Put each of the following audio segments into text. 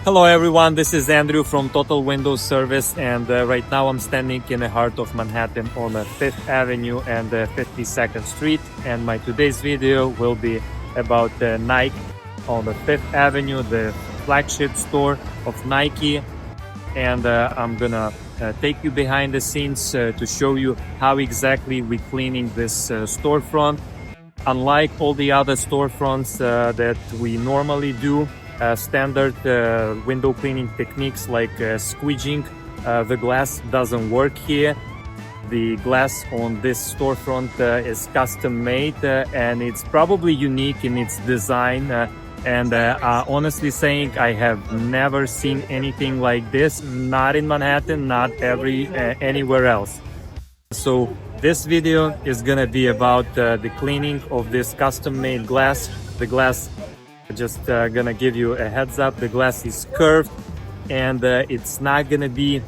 Hello everyone, this is Andrew from Total Windows Service, and right now I'm standing in the heart of Manhattan on 5th Avenue and 52nd Street, and my today's video will be about Nike on the 5th Avenue, the flagship store of Nike, and I'm gonna take you behind the scenes to show you how exactly we're cleaning this storefront. Unlike all the other storefronts that we normally do, standard window cleaning techniques like squeegeeing, the glass doesn't work here. The glass on this storefront is custom made and it's probably unique in its design, and honestly saying, I have never seen anything like this, not in Manhattan, not anywhere else. So this video is gonna be about the cleaning of this custom made glass. The glass, just gonna give you a heads up, the glass is curved and it's not gonna be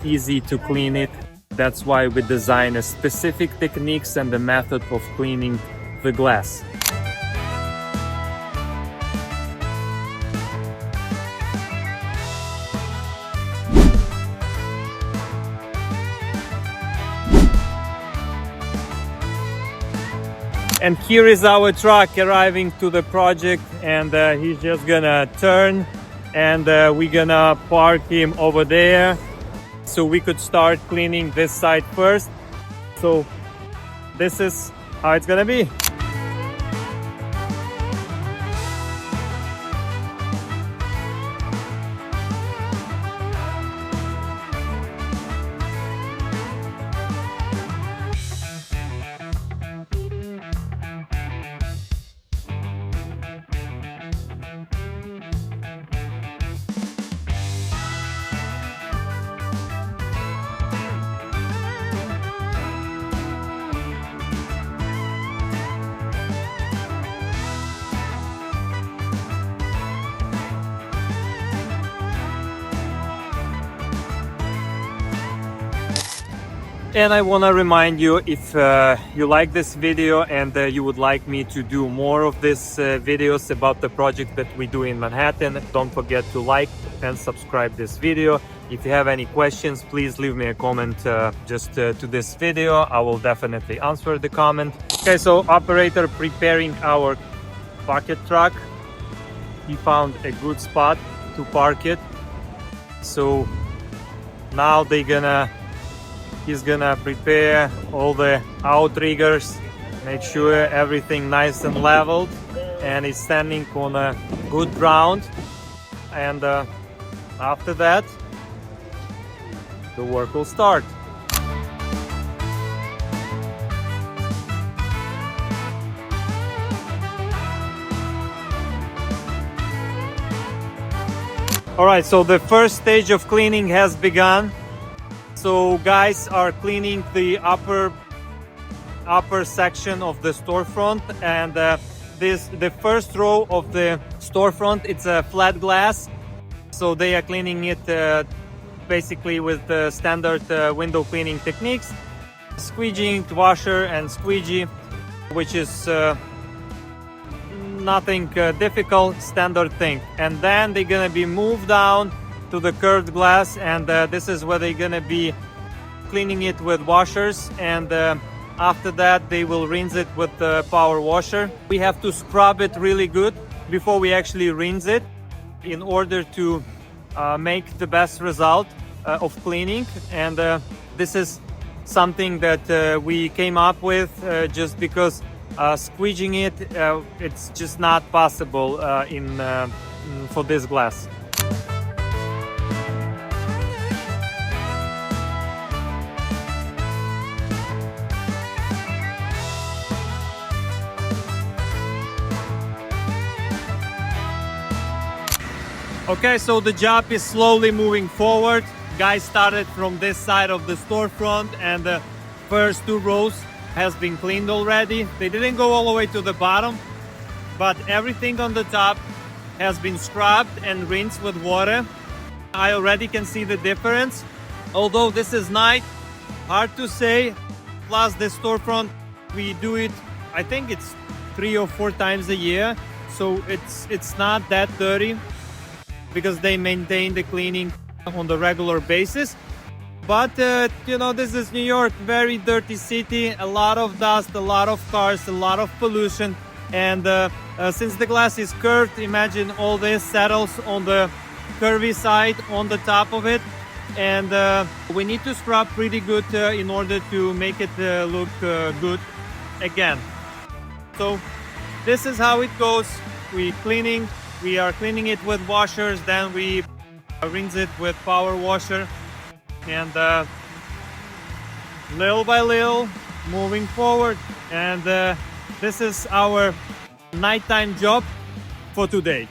easy to clean it. That's why we design a specific techniques and the method of cleaning the glass. And here is our truck arriving to the project, and he's just gonna turn and we're gonna park him over there so we could start cleaning this side first. So this is how it's gonna be. And I want to remind you, if you like this video and you would like me to do more of these videos about the project that we do in Manhattan, don't forget to like and subscribe this video. If you have any questions, please leave me a comment just to this video. I will definitely answer the comment. Okay, so operator preparing our bucket truck. He found a good spot to park it. So now he's gonna prepare all the outriggers, make sure everything nice and leveled, and he's standing on a good ground. And after that, the work will start. All right, so the first stage of cleaning has begun. So guys are cleaning the upper section of the storefront, and the first row of the storefront, it's a flat glass, so they are cleaning it basically with the standard window cleaning techniques, squeegeeing, washer and squeegee, which is nothing difficult, standard thing. And then they're gonna be moved down to the curved glass, and this is where they're gonna be cleaning it with washers, and after that they will rinse it with the power washer. We have to scrub it really good before we actually rinse it in order to make the best result of cleaning. And this is something that we came up with just because squeegeeing it, it's just not possible for this glass. Okay, so the job is slowly moving forward. Guys started from this side of the storefront, and the first two rows has been cleaned already. They didn't go all the way to the bottom, but everything on the top has been scrubbed and rinsed with water. I already can see the difference. Although this is night, hard to say. Plus the storefront, we do it, I think it's 3 or 4 times a year, so it's not that dirty. because they maintain the cleaning on the regular basis. But you know, this is New York, very dirty city, a lot of dust, a lot of cars, a lot of pollution. And since the glass is curved, imagine all this settles on the curvy side on the top of it. And we need to scrub pretty good in order to make it look good again. So this is how it goes. We are cleaning it with washers, then we rinse it with power washer, and little by little moving forward. And this is our nighttime job for today.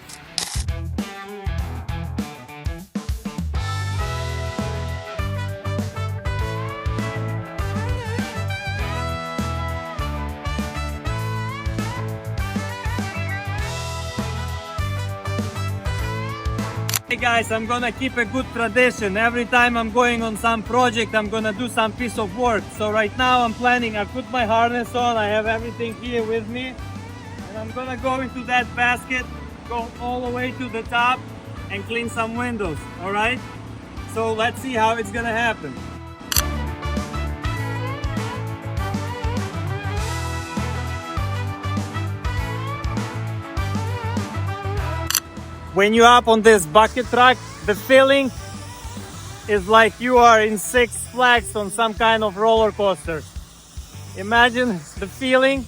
Hey guys, I'm gonna keep a good tradition. Every time I'm going on some project, I'm gonna do some piece of work. So right now I'm planning, I put my harness on, I have everything here with me, and I'm gonna go into that basket, go all the way to the top and clean some windows, all right? So let's see how it's gonna happen. When you're up on this bucket truck, the feeling is like you are in Six Flags on some kind of roller coaster. Imagine the feeling.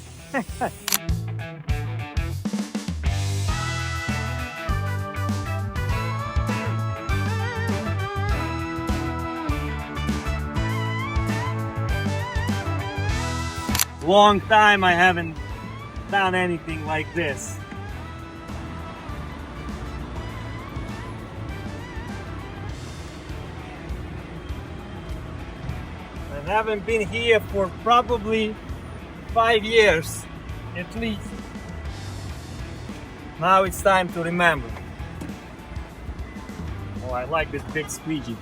Long time I haven't done anything like this. I haven't been here for probably 5 years at least. Now it's time to remember. Oh, I like this big squeegee.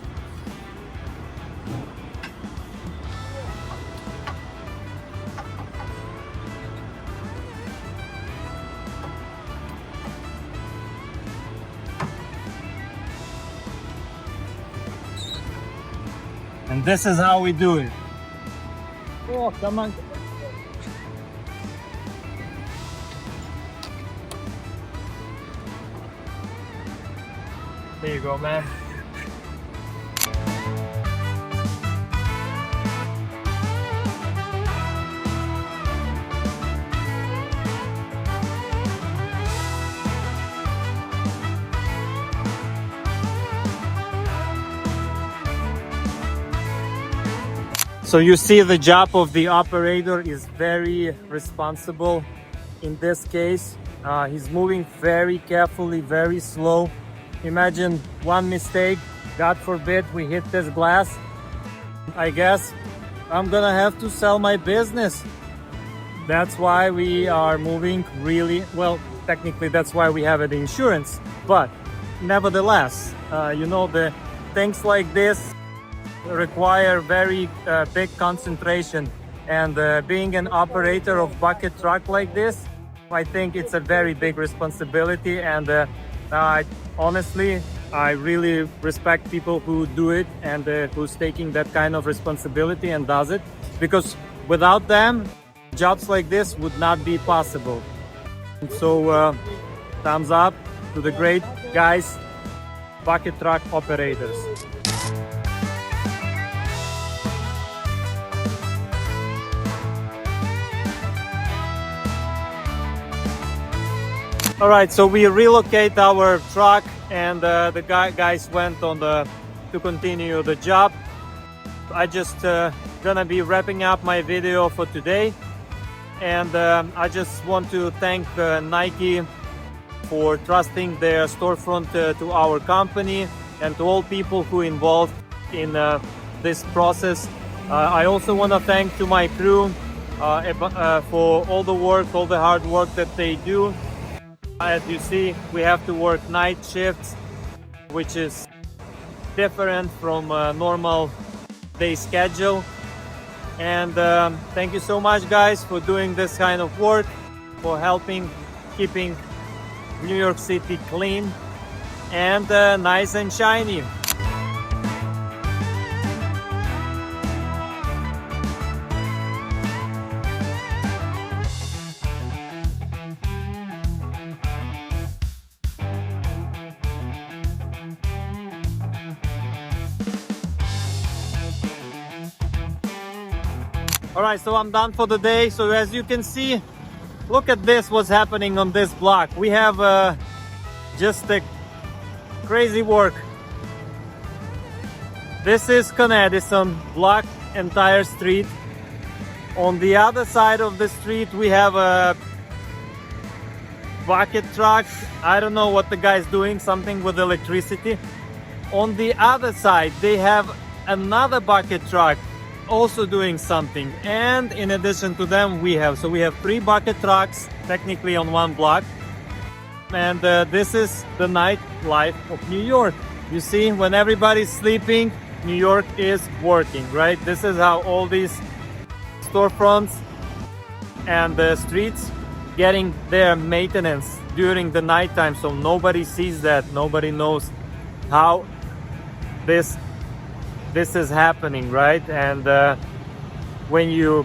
And this is how we do it. Oh, come on. There you go, man. So you see, the job of the operator is very responsible in this case. He's moving very carefully, very slow. Imagine one mistake, God forbid we hit this glass. I guess I'm gonna have to sell my business. That's why we are moving really well. Technically that's why we have the insurance, but nevertheless, you know, the things like this require very big concentration, and being an operator of bucket truck like this, I think it's a very big responsibility. And honestly, I really respect people who do it and who's taking that kind of responsibility and does it, because without them jobs like this would not be possible. So thumbs up to the great guys, bucket truck operators. All right, so we relocate our truck, and the guys went on to continue the job. I just gonna be wrapping up my video for today, and I just want to thank Nike for trusting their storefront to our company, and to all people who involved in this process. I also want to thank to my crew for all the work, all the hard work that they do. As you see, we have to work night shifts, which is different from a normal day schedule. And thank you so much, guys, for doing this kind of work, for helping keeping New York City clean. and nice and shiny. All right, so I'm done for the day. So as you can see, look at this, what's happening on this block. We have just a crazy work. This is Con Edison, blocked entire street. On the other side of the street, we have a bucket truck. I don't know what the guy's doing, something with electricity. On the other side, they have another bucket truck also doing something, and in addition to them we have 3 bucket trucks technically on one block. And this is the nightlife of New York. You see, when everybody's sleeping, New York is working, right? This is how all these storefronts and the streets getting their maintenance during the nighttime, so nobody sees that, nobody knows how this is happening, right? And when you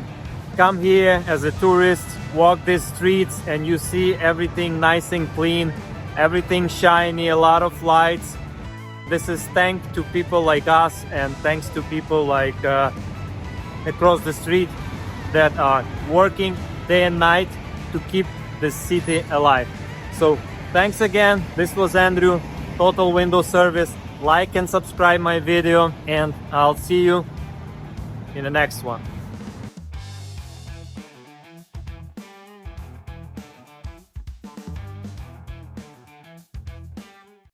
come here as a tourist, walk these streets, and you see everything nice and clean, everything shiny, a lot of lights. This is thanks to people like us, and thanks to people like across the street that are working day and night to keep the city alive. So thanks again. This was Andrew, Total Window Service. Like and subscribe my video, and I'll see you in the next one.